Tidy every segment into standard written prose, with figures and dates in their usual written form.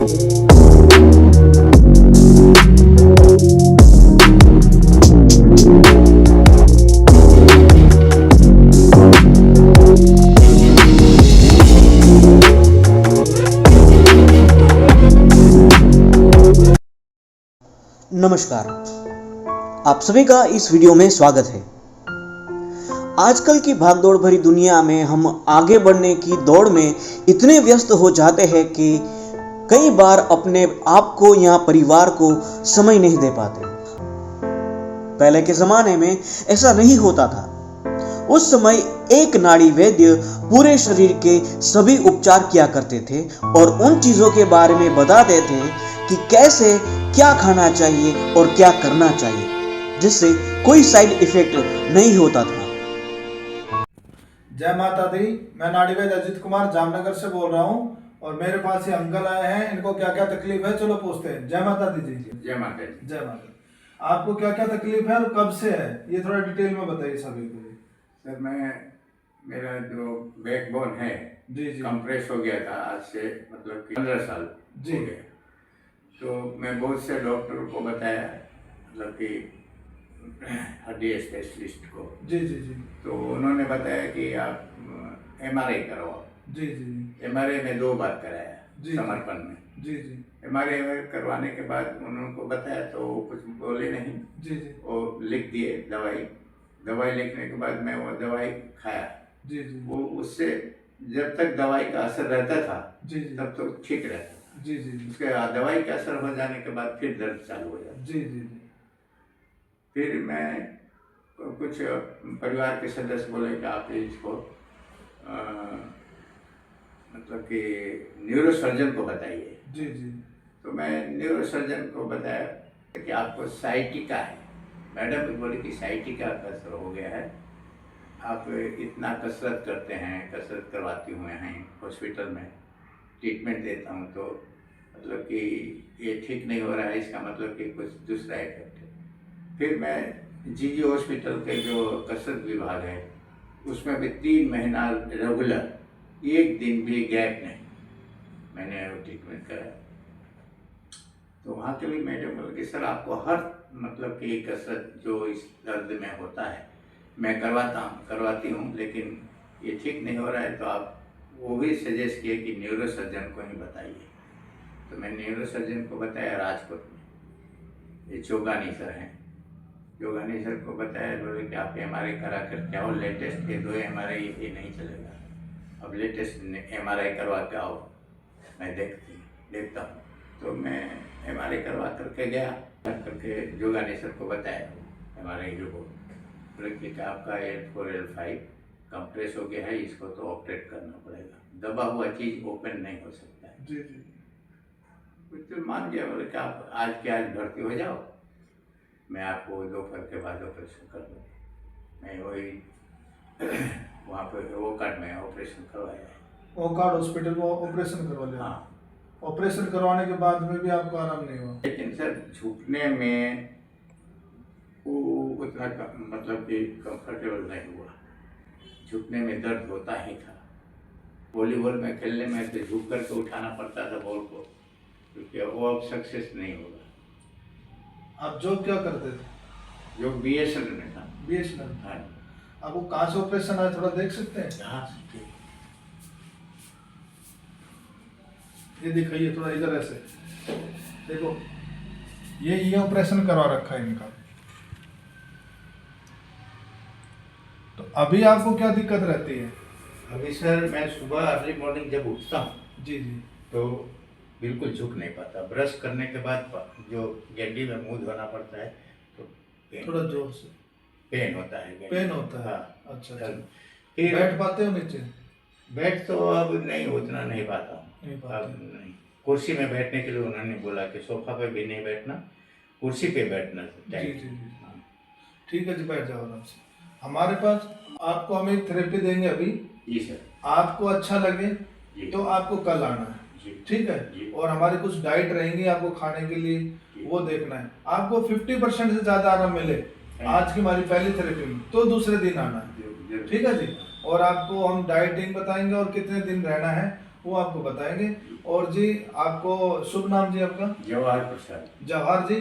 नमस्कार, आप सभी का इस वीडियो में स्वागत है। आजकल की भागदौड़ भरी दुनिया में हम आगे बढ़ने की दौड़ में इतने व्यस्त हो जाते हैं कि कई बार अपने आप को या परिवार को समय नहीं दे पाते। पहले के जमाने में ऐसा नहीं होता था। उस समय एक नाड़ी वैद्य पूरे शरीर के सभी उपचार किया करते थे और उन चीजों के बारे में बताते थे कि कैसे क्या खाना चाहिए और क्या करना चाहिए, जिससे कोई साइड इफेक्ट नहीं होता था। जय माता दी। मैं नाड़ी वैद्य अजित कुमार जामनगर से बोल रहा हूँ और मेरे पास ये अंकल आए हैं। इनको क्या क्या तकलीफ है, चलो पूछते हैं। जय माता दी जी। जय माता दी। जय माता। आपको क्या क्या तकलीफ है और कब से है, ये थोड़ा डिटेल में बताइए सभी को। सर, मेरा जो बैकबोन है जी जी कंप्रेस हो गया था आज से मतलब कि 15 साल जी। हो गया। तो मैं बहुत से डॉक्टरों को बताया, मतलब कि हड्डी स्पेशलिस्ट को। जी जी जी। तो उन्होंने बताया कि आप MRI करवाओ। जी जी। MRI में 2 बार कराया जी समर्पण में। जी जी। MRI करवाने के बाद उन्होंने बताया तो वो कुछ बोले नहीं। जी जी। वो लिख दिए दवाई लिखने के बाद मैं वो दवाई खाया। जी जी। वो उससे जब तक दवाई का असर रहता था जी जी। तब तो ठीक रहता था। जी जी। उसके दवाई का असर हो जाने के बाद फिर दर्द चालू हो जाता। जी जी जी। फिर मैं कुछ परिवार के सदस्य बोले कि आप इसको मतलब कि न्यूरोसर्जन को बताइए। जी जी। तो मैं न्यूरोसर्जन को बताया कि आपको साइटिका है। मैडम बोली कि साइटिका का असर हो गया है, आप इतना कसरत करते हैं, कसरत करवाती हुए हैं हॉस्पिटल में, ट्रीटमेंट देता हूँ, तो मतलब कि ये ठीक नहीं हो रहा है, इसका मतलब कि कुछ दूसरा इफेक्ट है। फिर मैं जीजी हॉस्पिटल के जो कसरत विभाग है उसमें भी 3 महीना रेगुलर, एक दिन भी गैप नहीं, मैंने ट्रीटमेंट कराया। तो वहाँ के भी मैडम बोले कि सर आपको हर मतलब कि कसरत जो इस दर्द में होता है मैं करवाती हूँ, लेकिन ये ठीक नहीं हो रहा है, तो आप वो भी सजेस्ट किए कि न्यूरोसर्जन को ही बताइए। तो मैं न्यूरोसर्जन को बताया राजकोट में, ये जोगानी सर हैं। जोगानी सर को बताया, बोले कि आप MRI करा कर क्या हो, लेटेस्ट ये 2 MRI ये नहीं चलेगा, अब लेटेस्ट MRI करवा के आओ, मैं देखता हूँ। तो मैं MRI करवा करके गया, करके जोगानी सर को बताया MRI रिपोर्ट, बोले कि आपका L4 L5 कंप्रेस हो गया है, इसको तो ऑपरेट करना पड़ेगा, दबा हुआ चीज़ ओपन नहीं हो सकता है। जी जी। कुछ तो मान गया, बोले कि आप आज के आज भर्ती हो जाओ, मैं आपको दोपहर के बाद ऑपरेशन कर दूँगा। मैं वही वहाँ पर ओकार्ड में ऑपरेशन करवाया। ओकार्ड हॉस्पिटल में ऑपरेशन करवा लिया। हाँ। ऑपरेशन करवाने के बाद में भी आपको आराम नहीं हुआ? लेकिन सर झुकने में वो उतना मतलब कि कंफर्टेबल नहीं हुआ, झुकने में दर्द होता ही था। वॉलीबॉल में खेलने में तो झुक करके उठाना पड़ता था बॉल को, क्योंकि वो अब सक्सेस नहीं होगा। आप जॉब क्या करते थे? जो BSNL में था। BSNL? हाँ। आपको कहाँ से ऑपरेशन आया, थोड़ा देख सकते हैं? हाँ, ये दिखाइए थोड़ा, इधर ऐसे देखो, ये ऑपरेशन करवा रखा है इनका। तो अभी आपको क्या दिक्कत रहती है? अभी सर मैं सुबह अर्ली मॉर्निंग जब उठता हूँ जी जी, तो बिल्कुल झुक नहीं पाता। ब्रश करने के बाद जो गड्डी में मुंह धोना पड़ता है तो थोड़ा जोर से पेन होता है। पेन होता है? हाँ। अच्छा। फिर बैठ पाते हो नीचे? बैठ तो अब नहीं, उतना नहीं पाता हूँ। नहीं अब पाते? नहीं। कुर्सी में बैठने के लिए उन्होंने बोला कि सोफा पे भी नहीं बैठना, कुर्सी पे बैठना चाहिए। जी जी जी। ठीक है जी, बैठ जाओ आराम से। हमारे पास आपको हम एक थेरेपी देंगे अभी। जी सर। आपको अच्छा लगे तो आपको कल आना है, ठीक है? और हमारी कुछ डाइट रहेंगी आपको खाने के लिए, वो देखना है। आपको 50% से ज़्यादा आराम मिले आज की हमारी पहली थेरेपी में तो दूसरे दिन आना है, ठीक है जी? और आपको हम डाइटिंग बताएंगे और कितने दिन रहना है वो आपको बताएंगे। और जी आपको शुभ नाम जी आपका? जवाहर प्रसाद। जवाहर जी।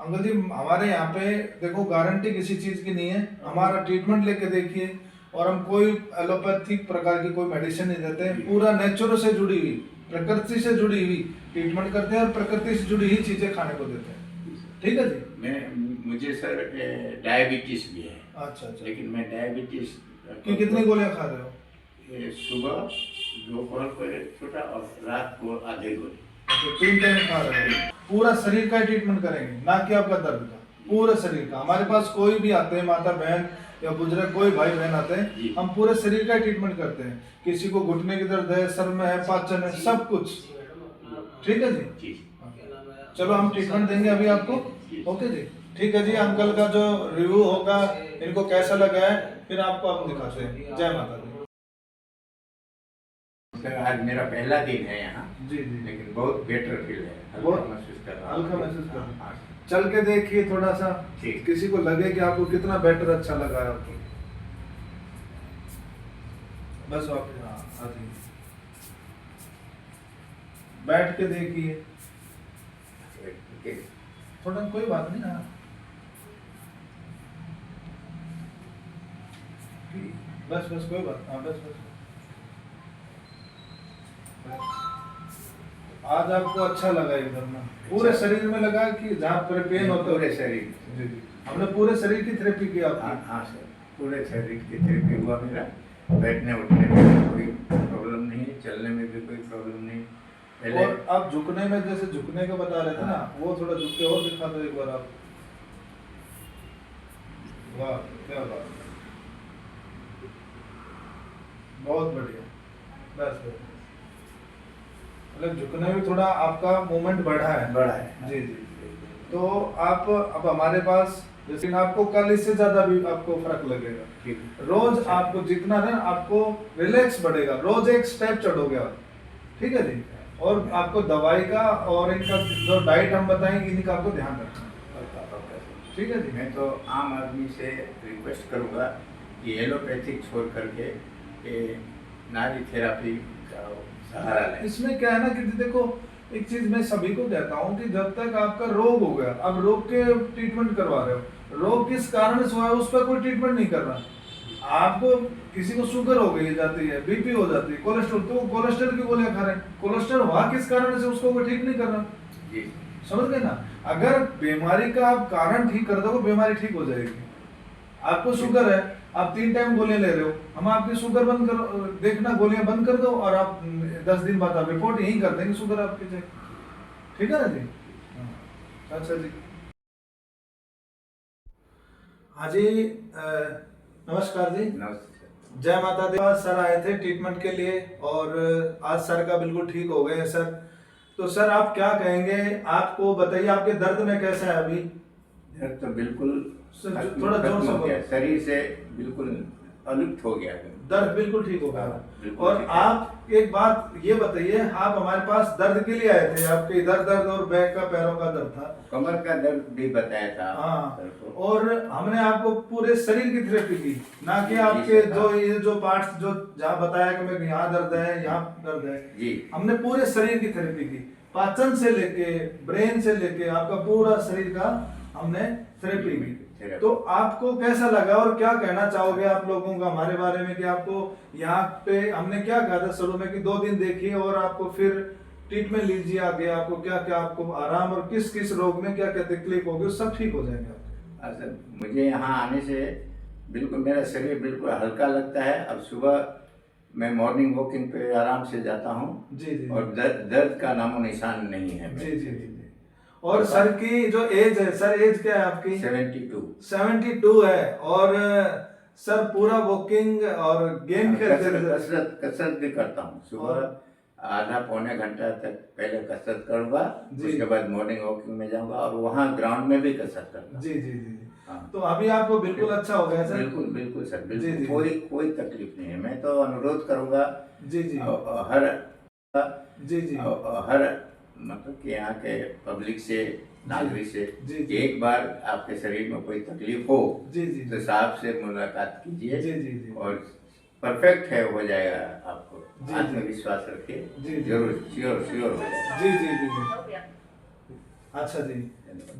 अंकल जी हमारे यहाँ पे देखो गारंटी किसी चीज़ की नहीं है, हमारा ट्रीटमेंट लेके देखिए, और हम कोई एलोपैथिक प्रकार की कोई मेडिसिन नहीं देते, पूरा नेचर से जुड़ी हुई, प्रकृति से जुड़ी हुई ट्रीटमेंट करते हैं और प्रकृति से जुड़ी हुई चीज़ें खाने को देते हैं। ठीक है जी। मुझे सर डायबिटीज भी है। अच्छा। लेकिन मैं डायबिटीज कि कितनी गोलियां खा रहे हो? ये सुबह दोपहर को एक छोटा और रात को आधे गोली। तो 3 टाइम खा रहे हो। पूरा शरीर का ट्रीटमेंट करेंगे, ना कि आपका दर्द का, पूरे शरीर का। हमारे पास कोई भी आते हैं, माता बहन या बुजुर्ग कोई भाई बहन आते हैं, हम पूरे शरीर का ट्रीटमेंट करते हैं। किसी को घुटने की दर्द है, सर में है, पाचन है, सब कुछ। ठीक है जी। चलो हम ट्रीटमेंट देंगे अभी आपको। ओके जी, ठीक है जी। अंकल का जो रिव्यू होगा, इनको कैसा लगा है, फिर आपको हम दिखाते हैं। जय माता दी। सर आज मेरा पहला दिन है यहाँ। जी जी। लेकिन बहुत बेटर फील है, बहुत हल्का महसूस कर रहा हूँ। हल्का महसूस कर रहा हूँ। हाँ, चल के देखिए थोड़ा सा, ठीक। किसी को लगे कि आपको कितना बेटर अच्छा लगा है आपको। बस आप आ जाइए, बैठ के देखिए, ठीक। थोड़ा कोई बात नहीं। हाँ बस कोई बात। हाँ बस। आज आपको अच्छा लगा एकदम ना? पूरे शरीर में लगा कि जहाँ पर पेन होता है? पूरे शरीर। जी जी, हमने पूरे शरीर की थेरेपी की आपकी। हाँ सर, पूरे शरीर की थेरेपी हुआ मेरा। बैठने उठने में कोई प्रॉब्लम नहीं, चलने में भी कोई प्रॉब्लम नहीं। पहले और आप झुकने में, जैसे झुकने का बता रहे थे ना, वो थोड़ा झुक के और दिखा दो एक बार आप। वाह क्या बात, बहुत बढ़िया। बस मतलब झुकने में थोड़ा आपका मूवमेंट बढ़ा है। जी। तो आप अब हमारे पास, जैसे आपको कल इससे ज्यादा भी आपको फर्क लगेगा। रोज आपको जितना ना, आपको रिलैक्स बढ़ेगा, रोज एक स्टेप चढ़ोगे आप। ठीक है जी। और आपको दवाई का और इनका जो डाइट हम बताएंगे, इनका आपको ध्यान रखना है। ठीक है जी। मैं तो आम आदमी से रिक्वेस्ट करूँगा कि एलोपैथिक छोड़ करके ये नारी थेरापी का सहारा लें। इसमें क्या है ना कि देखो, एक चीज मैं सभी को कहता हूँ कि जब तक आपका रोग हो गया, अब रोग के ट्रीटमेंट करवा रहे हो, रोग किस कारण से हुआ है उस पर कोई ट्रीटमेंट नहीं कर रहा। आपको किसी को शुगर हो गई जाती है, बीपी हो जाती है, कोलेस्ट्रॉल, तो कोलेस्ट्रॉल की गोलियां खा रहे हैं। कोलेस्ट्रॉल हुआ किस कारण से, उसको कोई ठीक नहीं कर रहा। जी समझ गए ना? अगर बीमारी का आप कारण ठीक कर दोगे, बीमारी ठीक हो जाएगी। आपको शुगर है, आप 3 टाइम गोलियां ले रहे हो, हम आपकी शुगर बंद करो, देखना गोलियां बंद कर दो, और आप 10 दिन बाद आप रिपोर्ट यही कर देंगे शुगर आपकी चेक। ठीक है ना जी? अच्छा जी। हाँ जी, नमस्कार जी। नमस्ते। जय माता दी। सर आए थे ट्रीटमेंट के लिए, और आज सर का बिल्कुल ठीक हो गए हैं सर। तो सर आप क्या कहेंगे, आपको बताइए आपके दर्द में कैसा है अभी? दर्द तो बिल्कुल थोड़ा जोर से बोलो। शरीर से बिल्कुल अलुप्त हो गया। दर्द बिल्कुल ठीक हो गया। बिल्कुल और ठीक है। आप एक बात ये बताइए, आप हमारे पास दर्द के लिए आए थे, आपके इधर दर्द और बैक का, पैरों का दर्द था, कमर का दर्द भी बताया था। हाँ, और हमने आपको पूरे शरीर की थेरेपी की, ना कि आपके ये जो पार्ट्स, जो जहाँ बताया कि मेरे यहाँ दर्द है, यहाँ दर्द है जी, हमने पूरे शरीर की थेरेपी की। पाचन से लेके, ब्रेन से लेके, आपका पूरा शरीर का हमने थेरेपी की। तो आपको कैसा लगा, और क्या कहना चाहोगे आप लोगों का हमारे बारे में, कि आपको यहाँ पे हमने क्या कहा था शुरू में कि 2 दिन देखिए और आपको फिर ट्रीटमेंट लीजिए आगे, आपको क्या क्या आपको आराम, और किस किस रोग में क्या क्या तकलीफ होगी, सब ठीक हो जाएंगे आपके। अच्छा, मुझे यहाँ आने से बिल्कुल मेरा शरीर बिल्कुल हल्का लगता है। अब सुबह मैं मॉर्निंग वॉकिंग पे आराम से जाता हूँ। जी। और दर्द का नामो निशान नहीं है। जी। और सर की जो एज है, सर एज क्या है आपकी? 72 है। और सर पूरा वॉकिंग और गेम खेलते हैं? कसरत भी करता हूँ। सुबह आधा पौने घंटा तक पहले कसरत करूँगा, उसके बाद मॉर्निंग वॉकिंग में जाऊँगा, और वहाँ ग्राउंड में भी कसरत करूँगा। जी। हाँ। तो अभी आपको बिल्कुल अच्छा हो गया सर? बिल्कुल सर, जी। कोई तकलीफ नहीं है। मैं तो अनुरोध करूँगा जी। हर मतलब कि यहाँ के पब्लिक से, नागरिक से, एक बार आपके शरीर में कोई तकलीफ हो जी तो साहब से मुलाकात कीजिए। जी। और परफेक्ट है, हो जाएगा आपको। जी, आत्मविश्वास रखिए, जी, जी। जरूर श्योर श्योर हो जाएगा। जी जी जी जी। अच्छा जी,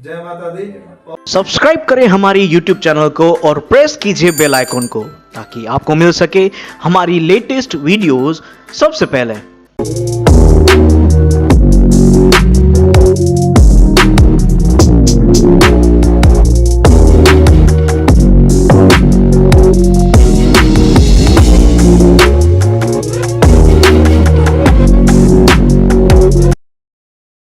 जय माता दी। सब्सक्राइब करें हमारी YouTube चैनल को और प्रेस कीजिए बेल आइकन को ताकि आपको मिल सके हमारी लेटेस्ट वीडियोस सबसे पहले।